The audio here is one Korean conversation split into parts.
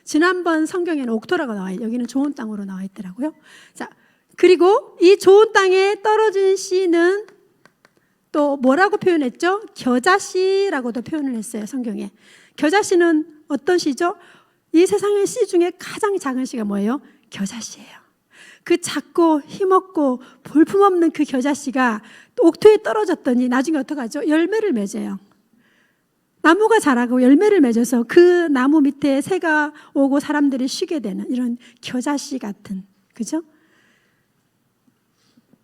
지난번 성경에는 옥토라고 나와요. 여기는 좋은 땅으로 나와 있더라고요. 자, 그리고 이 좋은 땅에 떨어진 씨는 또 뭐라고 표현했죠? 겨자씨라고도 표현을 했어요. 성경에. 겨자씨는 어떤 씨죠? 이 세상의 씨 중에 가장 작은 씨가 뭐예요? 겨자씨예요. 그 작고 힘없고 볼품없는 그 겨자씨가 옥토에 떨어졌더니 나중에 어떡하죠? 열매를 맺어요. 나무가 자라고 열매를 맺어서 그 나무 밑에 새가 오고 사람들이 쉬게 되는 이런 겨자씨 같은, 그죠?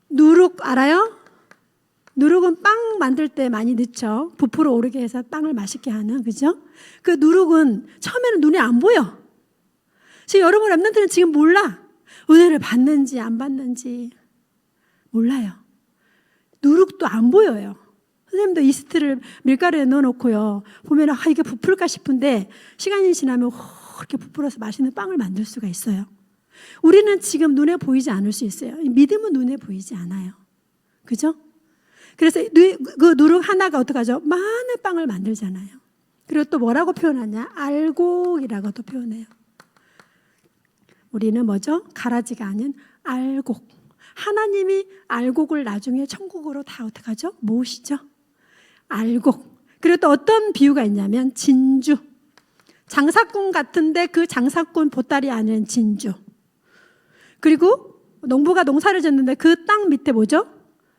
누룩 알아요? 누룩은 빵 만들 때 많이 넣죠. 부풀어 오르게 해서 빵을 맛있게 하는, 그죠? 그 누룩은 처음에는 눈에 안 보여. 지금 여러분 랩런트는 지금 몰라. 은혜를 받는지 안 받는지 몰라요. 누룩도 안 보여요. 선생님도 이스트를 밀가루에 넣어놓고요. 보면 이게 부풀까 싶은데 시간이 지나면 이렇게 부풀어서 맛있는 빵을 만들 수가 있어요. 우리는 지금 눈에 보이지 않을 수 있어요. 믿음은 눈에 보이지 않아요. 그죠? 그래서 그 누룩 하나가 어떡하죠? 많은 빵을 만들잖아요. 그리고 또 뭐라고 표현하냐? 알곡이라고도 표현해요. 우리는 뭐죠? 가라지가 아닌 알곡. 하나님이 알곡을 나중에 천국으로 다 어떡하죠? 모으시죠? 알곡. 그리고 또 어떤 비유가 있냐면 진주. 장사꾼 같은데 그 장사꾼 보따리 안에는 진주. 그리고 농부가 농사를 짓는데 그 땅 밑에 뭐죠?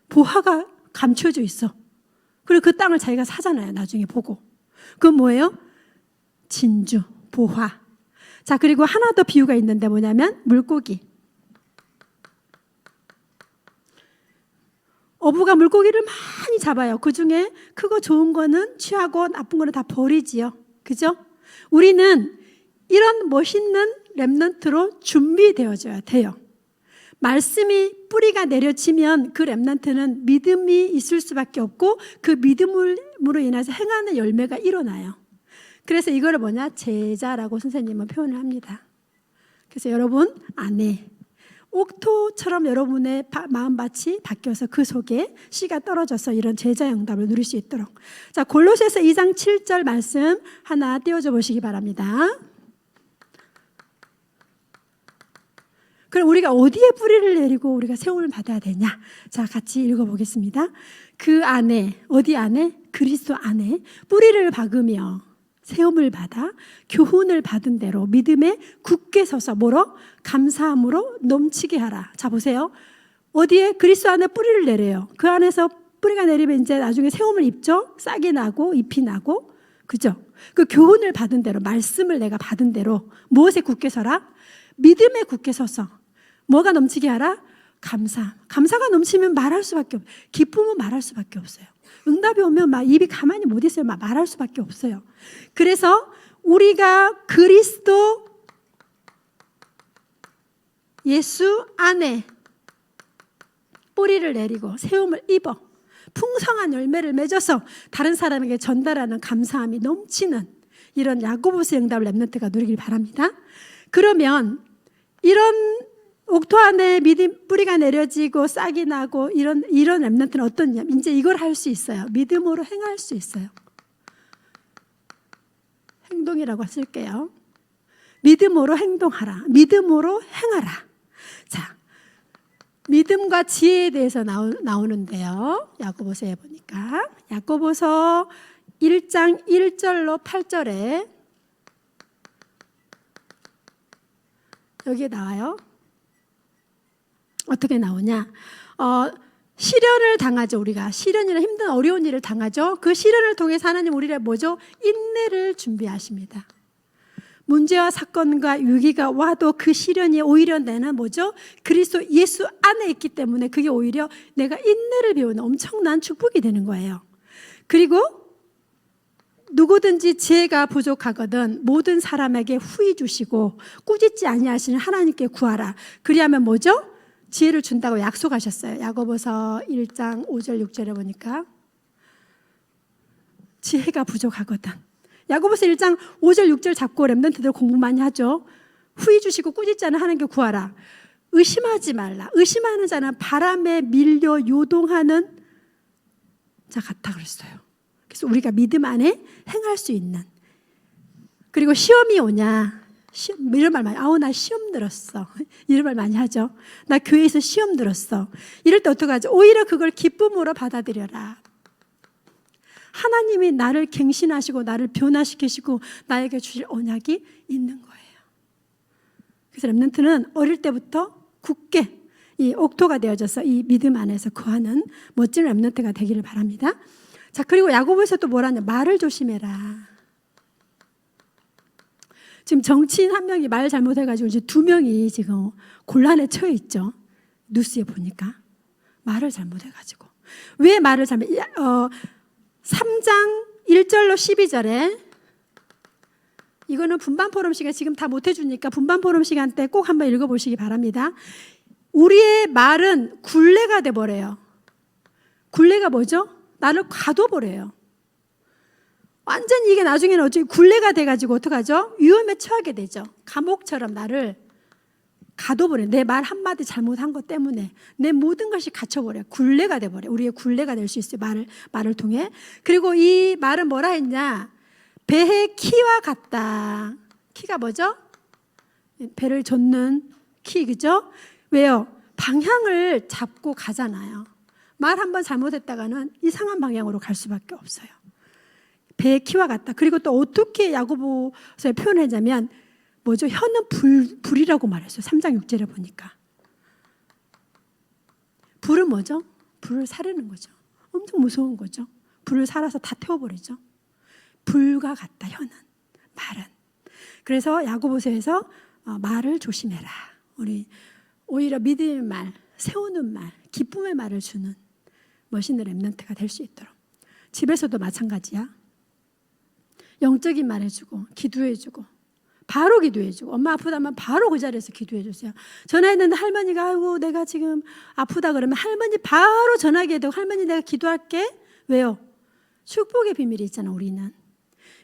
보화가 감춰져 있어. 그리고 그 땅을 자기가 사잖아요. 나중에 보고. 그건 뭐예요? 진주, 보화. 자, 그리고 하나 더 비유가 있는데 뭐냐면 물고기. 어부가 물고기를 많이 잡아요. 그 중에 크고 좋은 거는 취하고 나쁜 거는 다 버리지요. 그죠? 우리는 이런 멋있는 렘넌트로 준비되어져야 돼요. 말씀이 뿌리가 내려치면 그 렘넌트는 믿음이 있을 수밖에 없고 그 믿음으로 인해서 행하는 열매가 일어나요. 그래서 이거를 뭐냐? 제자라고 선생님은 표현을 합니다. 그래서 여러분 안에 옥토처럼 여러분의 마음밭이 바뀌어서 그 속에 씨가 떨어져서 이런 제자 응답을 누릴 수 있도록. 자, 골로새서 2장 7절 말씀 하나 띄워줘 보시기 바랍니다. 그럼 우리가 어디에 뿌리를 내리고 우리가 세움을 받아야 되냐? 자, 같이 읽어보겠습니다. 그 안에, 어디 안에? 그리스도 안에 뿌리를 박으며 세움을 받아 교훈을 받은 대로 믿음에 굳게 서서 뭐로? 감사함으로 넘치게 하라. 자, 보세요. 어디에? 그리스도 안에 뿌리를 내려요. 그 안에서 뿌리가 내리면 이제 나중에 세움을 입죠. 싹이 나고 잎이 나고, 그죠? 그 교훈을 받은 대로, 말씀을 내가 받은 대로 무엇에 굳게 서라? 믿음에 굳게 서서 뭐가 넘치게 하라? 감사. 감사가 넘치면 말할 수밖에 없어요. 기쁨은 말할 수밖에 없어요. 응답이 오면 막 입이 가만히 못 있어요. 막 말할 수밖에 없어요. 그래서 우리가 그리스도 예수 안에 뿌리를 내리고 세움을 입어 풍성한 열매를 맺어서 다른 사람에게 전달하는 감사함이 넘치는 이런 야고보서 응답을 렘넌트가 누리길 바랍니다. 그러면 이런 옥토 안에 믿음 뿌리가 내려지고 싹이 나고 이런 렘넌트는 어떠냐? 이제 이걸 할 수 있어요. 믿음으로 행할 수 있어요. 행동이라고 쓸게요. 믿음으로 행동하라. 믿음으로 행하라. 자, 믿음과 지혜에 대해서 나오는데요. 야고보서에 보니까 야고보서 1장 1절로 8절에 여기에 나와요. 어떻게 나오냐? 시련을 당하죠. 우리가 시련이나 힘든 어려운 일을 당하죠. 그 시련을 통해서 하나님 우리를 뭐죠? 인내를 준비하십니다. 문제와 사건과 위기가 와도 그 시련이 오히려 내는 뭐죠? 그리스도 예수 안에 있기 때문에 그게 오히려 내가 인내를 배우는 엄청난 축복이 되는 거예요. 그리고 누구든지 지혜가 부족하거든 모든 사람에게 후히 주시고 꾸짖지 아니하시는 하나님께 구하라. 그리하면 뭐죠? 지혜를 준다고 약속하셨어요. 야고보서 1장 5절 6절에 보니까 지혜가 부족하거든. 야고보서 1장 5절 6절 잡고 렘넌트들 공부 많이 하죠. 후히 주시고 꾸짖지 않는 하나님께 구하라. 의심하지 말라. 의심하는 자는 바람에 밀려 요동하는 자 같다 그랬어요. 그래서 우리가 믿음 안에 행할 수 있는 그리고 시험이 오냐? 이런 말 많이, 아우, 나 시험 들었어. 이런 말 많이 하죠. 나 교회에서 시험 들었어. 이럴 때 어떡하죠? 오히려 그걸 기쁨으로 받아들여라. 하나님이 나를 갱신하시고 나를 변화시키시고 나에게 주실 언약이 있는 거예요. 그래서 렘넌트는 어릴 때부터 굳게 이 옥토가 되어져서 이 믿음 안에서 거하는 멋진 렘넌트가 되기를 바랍니다. 자, 그리고 야고보에서 또 뭐라냐? 말을 조심해라. 지금 정치인 한 명이 말 잘못해가지고 이제 두 명이 지금 곤란에 처해 있죠. 뉴스에 보니까 말을 잘못해가지고. 왜 말을 잘못? 3장 1절로 12절에 이거는 분반 포럼 시간 지금 다 못 해주니까 분반 포럼 시간 때 꼭 한번 읽어보시기 바랍니다. 우리의 말은 굴레가 돼버려요. 굴레가 뭐죠? 나를 가둬버려요. 완전히 이게 나중에는 어쩌면 굴레가 돼가지고 어떡하죠? 위험에 처하게 되죠. 감옥처럼 나를 가둬버려요. 내 말 한마디 잘못한 것 때문에 내 모든 것이 갇혀버려요. 굴레가 돼버려요. 우리의 굴레가 될 수 있어요. 말을 통해. 그리고 이 말은 뭐라 했냐? 배의 키와 같다. 키가 뭐죠? 배를 젓는 키, 그죠? 왜요? 방향을 잡고 가잖아요. 말 한번 잘못했다가는 이상한 방향으로 갈 수밖에 없어요. 배의 키와 같다. 그리고 또 어떻게 야고보서에 표현하자면 뭐죠? 혀는 불이라고 말했어요. 3장 6절에 보니까. 불은 뭐죠? 불을 사르는 거죠. 엄청 무서운 거죠. 불을 살아서 다 태워버리죠. 불과 같다. 혀는, 말은. 그래서 야고보서에서 말을 조심해라. 우리 오히려 믿음의 말, 세우는 말, 기쁨의 말을 주는 멋있는 렘넌트가 될 수 있도록. 집에서도 마찬가지야. 영적인 말 해주고 기도해주고 바로 기도해주고 엄마 아프다면 바로 그 자리에서 기도해주세요. 전화했는데 할머니가 아이고 내가 지금 아프다 그러면 할머니 바로 전화하게 되고 할머니 내가 기도할게. 왜요? 축복의 비밀이 있잖아. 우리는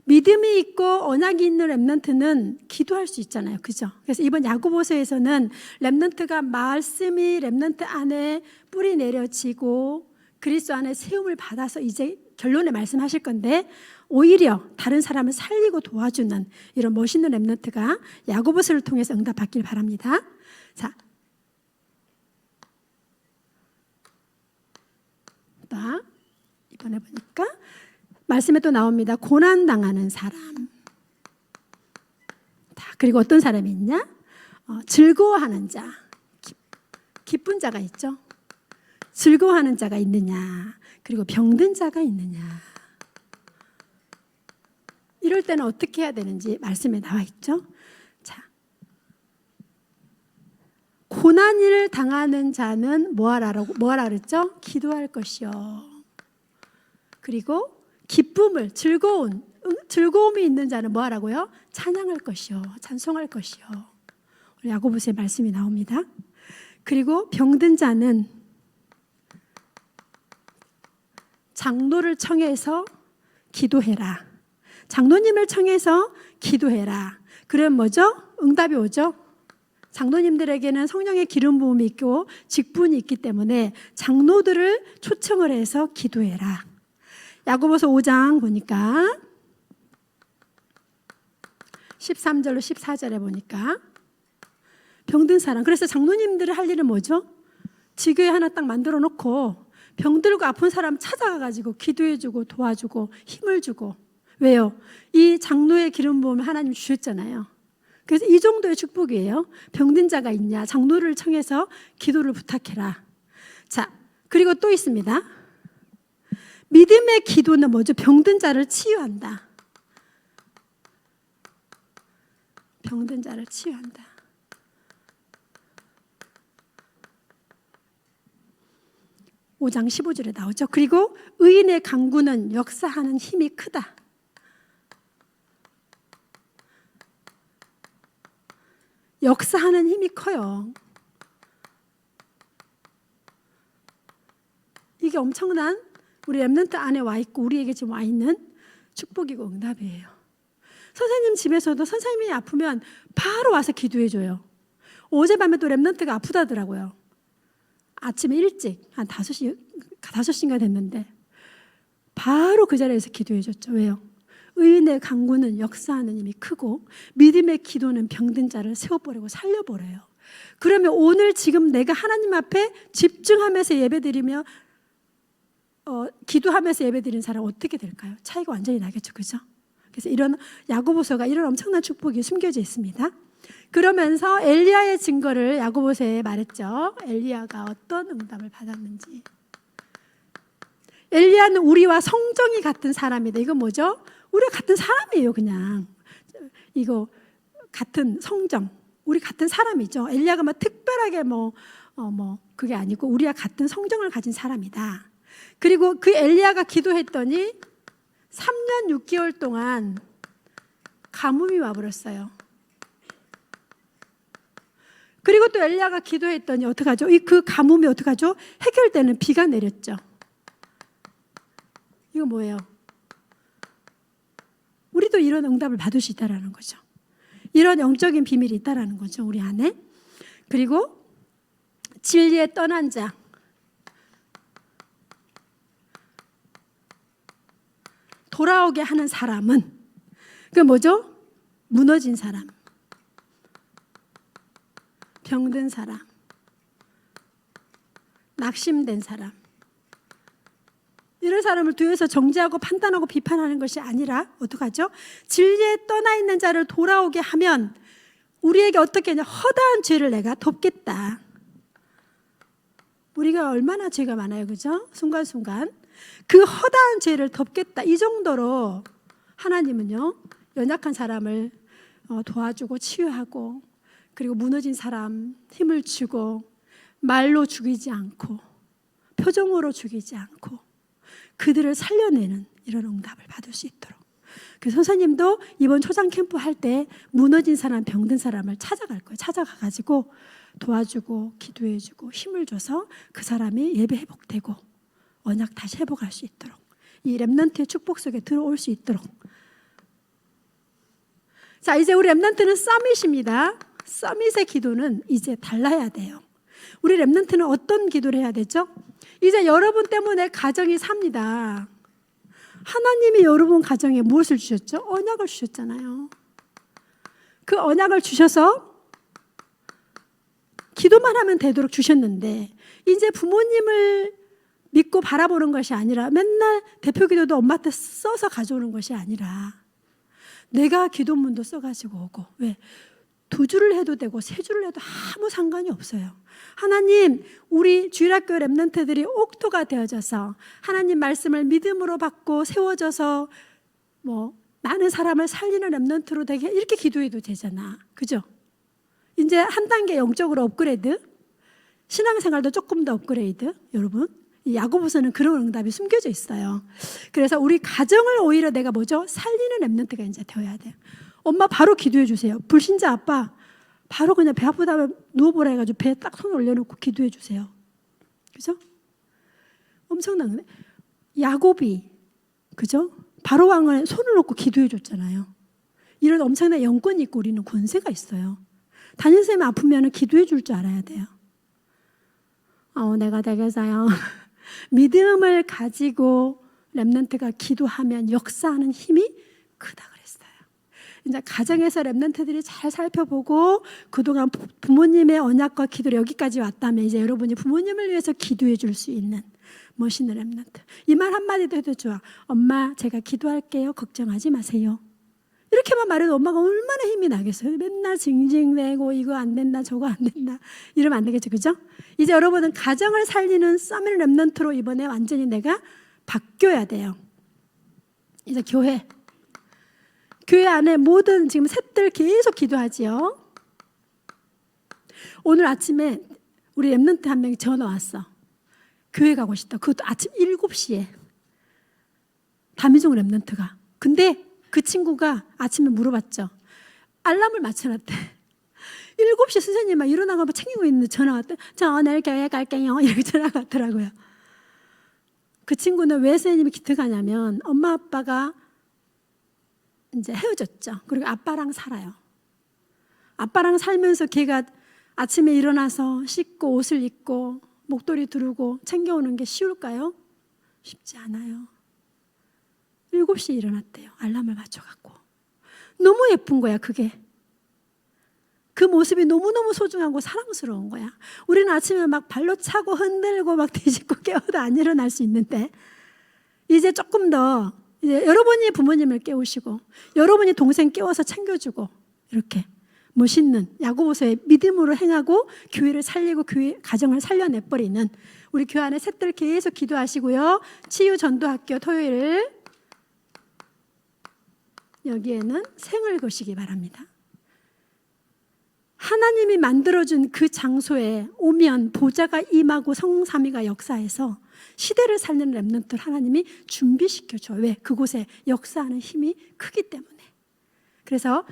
믿음이 있고 언약이 있는 렘넌트는 기도할 수 있잖아요. 그죠? 그래서 이번 야고보서에서는 렘넌트가 말씀이 렘넌트 안에 뿌리 내려지고 그리스도 안에 세움을 받아서 이제 결론에 말씀하실 건데 오히려 다른 사람을 살리고 도와주는 이런 멋있는 렘넌트가 야고보서를 통해서 응답받길 바랍니다. 자, 이번에 보니까 말씀에 또 나옵니다. 고난당하는 사람. 그리고 어떤 사람이 있냐? 즐거워하는 자. 기쁜 자가 있죠. 즐거워하는 자가 있느냐? 그리고 병든 자가 있느냐? 이럴 때는 어떻게 해야 되는지 말씀에 나와 있죠. 자, 고난을 당하는 자는 뭐하라 그랬죠? 기도할 것이요. 그리고 기쁨을 즐거움이 있는 자는 뭐하라고요? 찬양할 것이요, 찬송할 것이요. 야고보서의 말씀이 나옵니다. 그리고 병든 자는 장로를 청해서 기도해라. 장로님을 청해서 기도해라. 그럼 뭐죠? 응답이 오죠. 장로님들에게는 성령의 기름 부음이 있고 직분이 있기 때문에 장로들을 초청을 해서 기도해라. 야고보서 5장 보니까 13절로 14절에 보니까 병든 사람. 그래서 장로님들이 할 일은 뭐죠? 지교회 하나 딱 만들어 놓고 병들고 아픈 사람 찾아가가지고 기도해주고 도와주고 힘을 주고. 왜요? 이 장로의 기름 부음을 하나님 주셨잖아요. 그래서 이 정도의 축복이에요. 병든 자가 있냐? 장로를 청해서 기도를 부탁해라. 자, 그리고 또 있습니다. 믿음의 기도는 뭐죠? 병든 자를 치유한다. 병든 자를 치유한다. (5장 15절에) 나오죠. 그리고 의인의 강구는 역사하는 힘이 크다. 역사하는 힘이 커요. 이게 엄청난 우리 렘넌트 안에 와 있고 우리에게 지금 와 있는 축복이고 응답이에요. 선생님 집에서도 선생님이 아프면 바로 와서 기도해줘요. 어젯밤에 또 렘넌트가 아프다더라고요. 아침에 일찍 한 5시인가 됐는데 바로 그 자리에서 기도해줬죠. 왜요? 의인의 간구는 역사하는 힘이 크고 믿음의 기도는 병든 자를 세워버리고 살려버려요. 그러면 오늘 지금 내가 하나님 앞에 집중하면서 예배드리며 기도하면서 예배드리는 사람 어떻게 될까요? 차이가 완전히 나겠죠, 그죠? 그래서 이런 야고보서가 이런 엄청난 축복이 숨겨져 있습니다. 그러면서 엘리야의 증거를 야고보서에 말했죠. 엘리야가 어떤 응답을 받았는지. 엘리야는 우리와 성정이 같은 사람이다. 이건 뭐죠? 우리가 같은 사람이에요, 그냥. 이거 같은 성정, 우리 같은 사람이죠. 엘리야가 뭐 특별하게 그게 아니고 우리와 같은 성정을 가진 사람이다. 그리고 그 엘리야가 기도했더니 3년 6개월 동안 가뭄이 와버렸어요. 그리고 또 엘리야가 기도했더니 어떡하죠? 그 가뭄이 어떡하죠? 해결되는 비가 내렸죠. 이거 뭐예요? 우리도 이런 응답을 받을 수 있다는 거죠. 이런 영적인 비밀이 있다는 거죠, 우리 안에. 그리고 진리에 떠난 자, 돌아오게 하는 사람은 그 뭐죠? 무너진 사람, 병든 사람, 낙심된 사람, 이런 사람을 뒤에서 정죄하고 판단하고 비판하는 것이 아니라 어떡하죠? 진리에 떠나 있는 자를 돌아오게 하면 우리에게 어떻게 하냐? 허다한 죄를 내가 덮겠다. 우리가 얼마나 죄가 많아요, 그죠? 순간순간 그 허다한 죄를 덮겠다. 이 정도로 하나님은요, 연약한 사람을 도와주고 치유하고, 그리고 무너진 사람 힘을 주고, 말로 죽이지 않고 표정으로 죽이지 않고 그들을 살려내는 이런 응답을 받을 수 있도록. 그 선생님도 이번 초장 캠프 할 때 무너진 사람, 병든 사람을 찾아갈 거예요. 찾아가가지고 도와주고 기도해주고 힘을 줘서 그 사람이 예배 회복되고 언약 다시 회복할 수 있도록, 이 렘넌트의 축복 속에 들어올 수 있도록. 자, 이제 우리 렘넌트는 서밋입니다. 서밋의 기도는 이제 달라야 돼요. 우리 렘넌트는 어떤 기도를 해야 되죠? 이제 여러분 때문에 가정이 삽니다. 하나님이 여러분 가정에 무엇을 주셨죠? 언약을 주셨잖아요. 그 언약을 주셔서 기도만 하면 되도록 주셨는데, 이제 부모님을 믿고 바라보는 것이 아니라 맨날 대표 기도도 엄마한테 써서 가져오는 것이 아니라 내가 기도문도 써가지고 오고. 왜? 2주를 해도 되고 3주를 해도 아무 상관이 없어요. 하나님, 우리 주일학교 렘넌트들이 옥토가 되어져서 하나님 말씀을 믿음으로 받고 세워져서 많은 사람을 살리는 렘넌트로 되게, 이렇게 기도해도 되잖아, 그죠? 이제 한 단계 영적으로 업그레이드, 신앙생활도 조금 더 업그레이드. 여러분, 이 야고보서는 그런 응답이 숨겨져 있어요. 그래서 우리 가정을 오히려 내가 뭐죠? 살리는 렘넌트가 이제 되어야 돼요. 엄마 바로 기도해 주세요. 불신자 아빠 바로 그냥 배 아프다면 누워보라 해가지고 배에 딱 손 올려놓고 기도해 주세요. 그죠? 엄청난 거네. 야곱이, 그죠? 바로 왕을 손을 놓고 기도해 줬잖아요. 이런 엄청난 영권이 있고 우리는 권세가 있어요. 담임선생님 아프면 기도해 줄 줄 알아야 돼요. 내가 되겠어요. 믿음을 가지고 렘넌트가 기도하면 역사하는 힘이 크다 그랬어요. 이제 가정에서 렘넌트들이 잘 살펴보고 그동안 부모님의 언약과 기도를 여기까지 왔다면 이제 여러분이 부모님을 위해서 기도해 줄 수 있는 멋있는 렘넌트. 이 말 한마디도 해도 좋아. 엄마, 제가 기도할게요. 걱정하지 마세요. 이렇게만 말해도 엄마가 얼마나 힘이 나겠어요. 맨날 징징대고 이거 안 된다 저거 안 된다 이러면 안 되겠죠, 그죠? 이제 여러분은 가정을 살리는 서밋 렘넌트로 이번에 완전히 내가 바뀌어야 돼요. 이제 교회 안에 모든 지금 셋들 계속 기도하지요. 오늘 아침에 우리 렘넌트 한 명이 전화 왔어. 교회 가고 싶다. 그것도 아침 7시에 담이종 렘넌트가. 근데 그 친구가 아침에 물어봤죠. 알람을 맞춰놨대. 7시 선생님 막 일어나가고 챙기고 있는데 전화 왔대. 저 내일 교회 갈게요. 이렇게 전화가 왔더라고요. 그 친구는 왜 선생님이 기특하냐면 엄마 아빠가 이제 헤어졌죠. 그리고 아빠랑 살아요. 아빠랑 살면서 걔가 아침에 일어나서 씻고 옷을 입고 목도리 두르고 챙겨오는 게 쉬울까요? 쉽지 않아요. 7시에 일어났대요. 알람을 맞춰갖고. 너무 예쁜 거야, 그게. 그 모습이 너무너무 소중하고 사랑스러운 거야. 우리는 아침에 막 발로 차고 흔들고 막 뒤집고 깨워도 안 일어날 수 있는데, 이제 조금 더 이제 여러분이 부모님을 깨우시고 여러분이 동생 깨워서 챙겨주고, 이렇게 멋있는 야고보서의 믿음으로 행하고 교회를 살리고 교회 가정을 살려내버리는 우리 교회 안에 셋들 계속 기도하시고요. 치유 전도학교 토요일 여기에는 생을 거시기 바랍니다. 하나님이 만들어준 그 장소에 오면 보좌가 임하고 성삼위가 역사해서 시대를 살리는 렘넌트를 하나님이 준비시켜줘. 왜? 그곳에 역사하는 힘이 크기 때문에. 그래서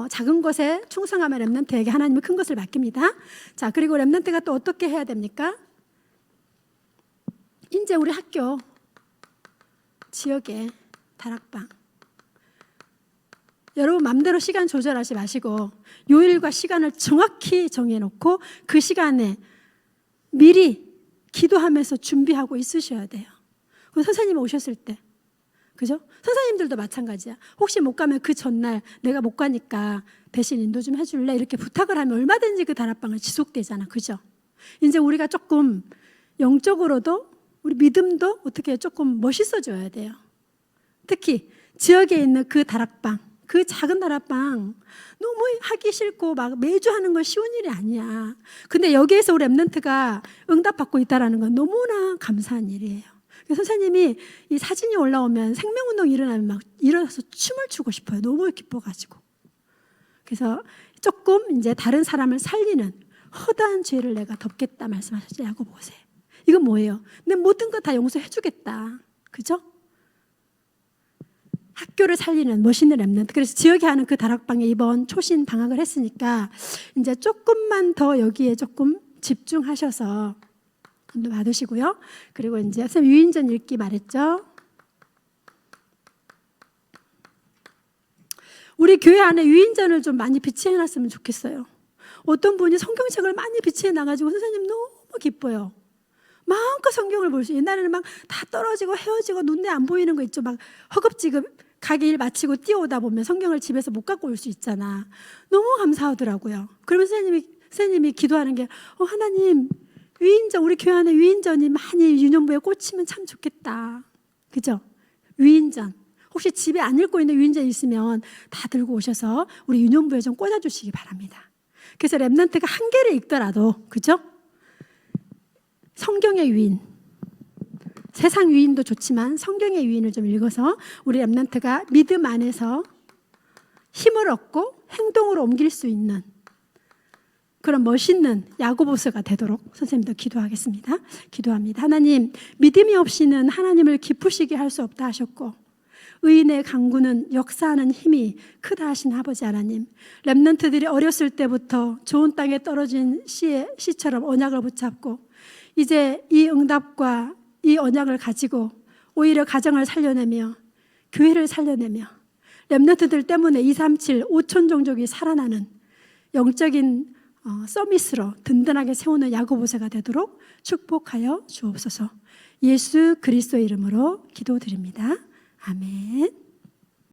작은 것에 충성하면 렘넌트에게 하나님은 큰 것을 맡깁니다. 자, 그리고 렘넌트가 또 어떻게 해야 됩니까? 이제 우리 학교 지역에 다락방, 여러분 마음대로 시간 조절하지 마시고 요일과 시간을 정확히 정해놓고 그 시간에 미리 기도하면서 준비하고 있으셔야 돼요. 그럼 선생님 오셨을 때, 그죠? 선생님들도 마찬가지야. 혹시 못 가면 그 전날 내가 못 가니까 대신 인도 좀 해줄래? 이렇게 부탁을 하면 얼마든지 그 다락방은 지속되잖아. 그죠? 이제 우리가 조금 영적으로도 우리 믿음도 어떻게 조금 멋있어져야 돼요. 특히 지역에 있는 그 다락방, 그 작은 다락방 너무 하기 싫고 막 매주 하는 건 쉬운 일이 아니야. 근데 여기에서 우리 렘넌트가 응답받고 있다는 건 너무나 감사한 일이에요. 선생님이 이 사진이 올라오면 생명운동 일어나면 막 일어나서 춤을 추고 싶어요. 너무 기뻐가지고. 그래서 조금 이제 다른 사람을 살리는 허다한 죄를 내가 덮겠다 말씀하셨죠. 야고보서에. 이건 뭐예요? 내 모든 거 다 용서해 주겠다. 그죠? 학교를 살리는 멋있는 렘넌트. 그래서 지역에 하는 그 다락방에 이번 초신 방학을 했으니까 이제 조금만 더 여기에 조금 집중하셔서 도 받으시고요. 그리고 이제 선생님 유인전 읽기 말했죠. 우리 교회 안에 유인전을 좀 많이 비치해 놨으면 좋겠어요. 어떤 분이 성경책을 많이 비치해 놔가지고 선생님 너무 기뻐요. 마음껏 성경을 볼 수. 옛날에는 막 다 떨어지고 헤어지고 눈에 안 보이는 거 있죠. 막 허겁지겁 가게 일 마치고 뛰어오다 보면 성경을 집에서 못 갖고 올 수 있잖아. 너무 감사하더라고요. 그러면 선생님이 기도하는 게 하나님 유인전, 우리 교회 안에 유인전이 많이 유년부에 꽂히면 참 좋겠다. 그죠? 유인전. 혹시 집에 안 읽고 있는 유인전 있으면 다 들고 오셔서 우리 유년부에 좀 꽂아주시기 바랍니다. 그래서 렘넌트가 한 개를 읽더라도, 그죠? 성경의 유인. 세상 유인도 좋지만 성경의 유인을 좀 읽어서 우리 렘넌트가 믿음 안에서 힘을 얻고 행동으로 옮길 수 있는 그런 멋있는 야고보서가 되도록 선생님도 기도하겠습니다. 기도합니다. 하나님, 믿음이 없이는 하나님을 기쁘시게 할 수 없다 하셨고 의인의 강구는 역사하는 힘이 크다 하신 아버지 하나님, 렘넌트들이 어렸을 때부터 좋은 땅에 떨어진 씨처럼 언약을 붙잡고 이제 이 응답과 이 언약을 가지고 오히려 가정을 살려내며 교회를 살려내며 렘넌트들 때문에 237 5천 종족이 살아나는 영적인 서밋으로 든든하게 세우는 야고보서가 되도록 축복하여 주옵소서. 예수 그리스도의 이름으로 기도드립니다. 아멘.